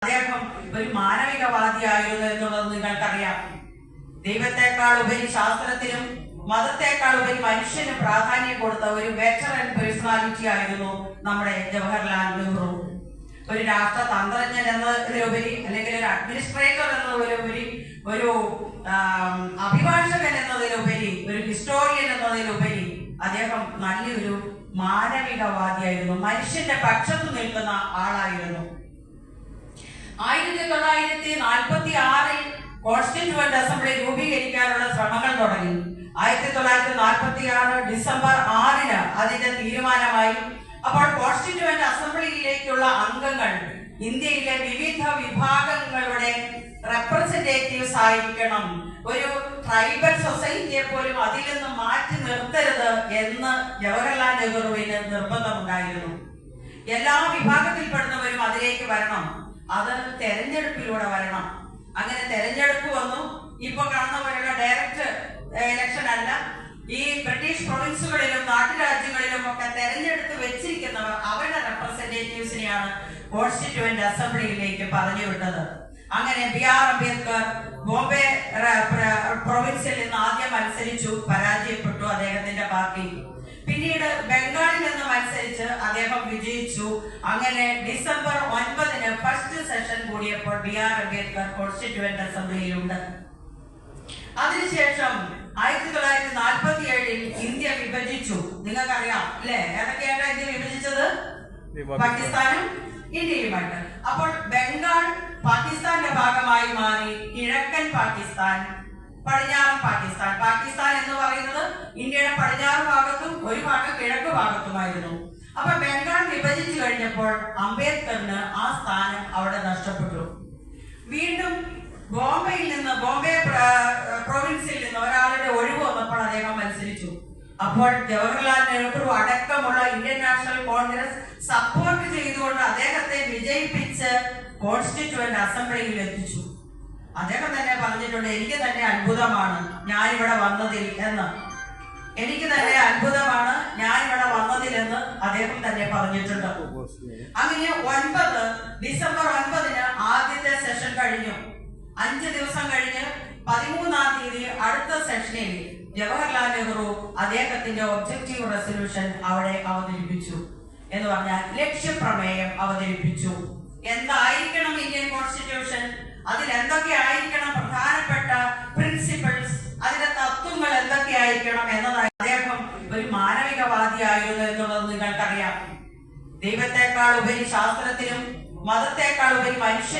അദ്ദേഹം ഒരു മാനവികവാദിയായിരുന്നു എന്നുള്ളത് നിങ്ങൾക്കറിയാം. ദൈവത്തെക്കാൾ ഉപരി ശാസ്ത്രത്തിനും മതത്തെക്കാൾ ഉപരി മനുഷ്യന് പ്രാധാന്യം കൊടുത്ത ഒരു വെറ്ററൻ പേഴ്സണാലിറ്റി ആയിരുന്നു നമ്മുടെ ജവഹർലാൽ നെഹ്റു. ഒരു രാഷ്ട്രതന്ത്രജ്ഞൻ എന്നതിലുപരി, അല്ലെങ്കിൽ ഒരു അഡ്മിനിസ്ട്രേറ്റർ എന്നതിലുപരി, ഒരു അഭിഭാഷകൻ എന്നതിലുപരി, ഒരു ഹിസ്റ്റോറിയൻ എന്നതിലുപരി അദ്ദേഹം നല്ലൊരു മാനവികവാദിയായിരുന്നു. മനുഷ്യന്റെ പക്ഷത്ത് നിൽക്കുന്ന ആളായിരുന്നു. 1946 കോൺസ്റ്റിറ്റ്യൂവന്റ് അസംബ്ലി രൂപീകരിക്കാനുള്ള ശ്രമങ്ങൾ തുടങ്ങി. 1946 ഡിസംബർ 6 അതിന്റെ തീരുമാനമായി. അപ്പോൾ കോൺസ്റ്റിറ്റ്യൂവന്റ് അസംബ്ലിയിലേക്കുള്ള അംഗങ്ങൾ ഇന്ത്യയിലെ വിവിധ വിഭാഗങ്ങളുടെ റെപ്രസെന്റേറ്റീവ്സ് ആയിരിക്കണം. ഒരു ട്രൈബൽ സൊസൈറ്റിയെ പോലും അതിൽ നിന്ന് മാറ്റി നിർത്തരുത് എന്ന് ജവഹർലാൽ നെഹ്റുവിന് നിർബന്ധമുണ്ടായിരുന്നു. എല്ലാ വിഭാഗത്തിൽപ്പെടുന്നവരും അതിലേക്ക് വരണം. അത് തെരഞ്ഞെടുപ്പിലൂടെ വരണം. അങ്ങനെ തെരഞ്ഞെടുപ്പ് വന്നു. ഇപ്പൊ കാണുന്ന പോലെയുള്ള ഡയറക്റ്റ് ഇലക്ഷൻ അല്ല. ഈ ബ്രിട്ടീഷ് പ്രൊവിൻസുകളിലും നാട്ടുരാജ്യങ്ങളിലും ഒക്കെ തെരഞ്ഞെടുത്ത് വെച്ചിരിക്കുന്നവർ അവരുടെ റെപ്രസെന്റേറ്റീവ്സിനെയാണ് കോൺസ്റ്റിറ്റ്യൂവന്റ് അസംബ്ലിയിലേക്ക് പറഞ്ഞു വിട്ടത്. അങ്ങനെ BR അംബേദ്കർ ബോംബെ പ്രൊവിൻസിൽ നിന്ന് ആദ്യം മത്സരിച്ചു, പരാജയപ്പെട്ടു അദ്ദേഹത്തിന്റെ പാർട്ടി. പിന്നീട് ബംഗാളിൽ നിന്ന് മത്സരിച്ച് അദ്ദേഹം വിജയിച്ചു. അങ്ങനെ ഡിസംബർ 9 ഫസ്റ്റ് സെഷൻ കൂടിയപ്പോൾ BR അംബേദ്കർ കോൺസ്റ്റിറ്റ്യൂവന്റ് അസംബ്ലിയിലുണ്ട്. അതിനുശേഷം 1947 ഇന്ത്യ വിഭജിച്ചു. നിങ്ങൾക്കറിയാം അല്ലെ? ഏതൊക്കെയാണ് ഇന്ത്യ വിഭജിച്ചത്? പാകിസ്ഥാനും ഇന്ത്യയുമായിട്ട്. അപ്പോൾ ബംഗാൾ പാകിസ്ഥാന്റെ ഭാഗമായി മാറി. കിഴക്കൻ പാകിസ്ഥാൻ, പടിഞ്ഞാറൻ പാകിസ്ഥാൻ. പാകിസ്ഥാൻ എന്ന് പറയുന്നത് ഇന്ത്യയുടെ പടിഞ്ഞാറ് ഭാഗത്തും ഒരു ഭാഗം കിഴക്ക് ഭാഗത്തുമായിരുന്നു. അപ്പൊ ബംഗാൾ വിഭജിച്ചു കഴിഞ്ഞപ്പോൾ അംബേദ്കറിന് ആ സ്ഥാനം അവിടെ നഷ്ടപ്പെട്ടു. വീണ്ടും ബോംബെ പ്രൊവിൻസിൽ നിന്ന് ഒരാളുടെ ഒഴിവ് വന്നപ്പോൾ അദ്ദേഹം മത്സരിച്ചു. അപ്പോൾ ജവഹർലാൽ നെഹ്റു അടക്കമുള്ള ഇന്ത്യൻ നാഷണൽ കോൺഗ്രസ് സപ്പോർട്ട് ചെയ്തുകൊണ്ട് അദ്ദേഹത്തെ വിജയിപ്പിച്ച് കോൺസ്റ്റിറ്റ്യൂവന്റ് അസംബ്ലിയിൽ എത്തിച്ചു. അദ്ദേഹം തന്നെ പറഞ്ഞിട്ടുണ്ട്, എനിക്ക് തന്നെ അത്ഭുതമാണ് ഞാനിവിടെ വന്നതിൽ എന്ന്. എനിക്ക് തന്നെ അത്ഭുതമാണ് ഞാനിവിടെ വന്നതിൽ എന്ന് അദ്ദേഹം തന്നെ പറഞ്ഞിട്ടുണ്ട്. അങ്ങനെ ഡിസംബർ 9 ആദ്യത്തെ സെഷൻ കഴിഞ്ഞു. 5 ദിവസം കഴിഞ്ഞ് 13-ാം തീയതി അടുത്ത സെഷനിൽ ജവഹർലാൽ നെഹ്റു അദ്ദേഹത്തിന്റെ ഒബ്ജക്റ്റീവ് റെസൊല്യൂഷൻ അവിടെ അവതരിപ്പിച്ചു. എന്ന് പറഞ്ഞാൽ ലക്ഷ്യപ്രമേയം അവതരിപ്പിച്ചു. എന്തായിരിക്കണം ഇന്ത്യൻ കോൺസ്റ്റിറ്റ്യൂഷൻ, അതിൽ എന്തൊക്കെ ആയിരിക്കണം പ്രധാനപ്പെട്ട പ്രിൻസിപ്പിൾസ്, അതിന്റെ തത്വങ്ങൾ എന്തൊക്കെ ആയിരിക്കണം എന്നതായി. അദ്ദേഹം ഒരു മാനവികവാദിയായിരുന്നു എന്നുള്ളത് നിങ്ങൾക്കറിയാം. ദൈവത്തെക്കാൾ ഉപരി ശാസ്ത്രത്തിനും മതത്തെക്കാൾ ഉപരി മനുഷ്യ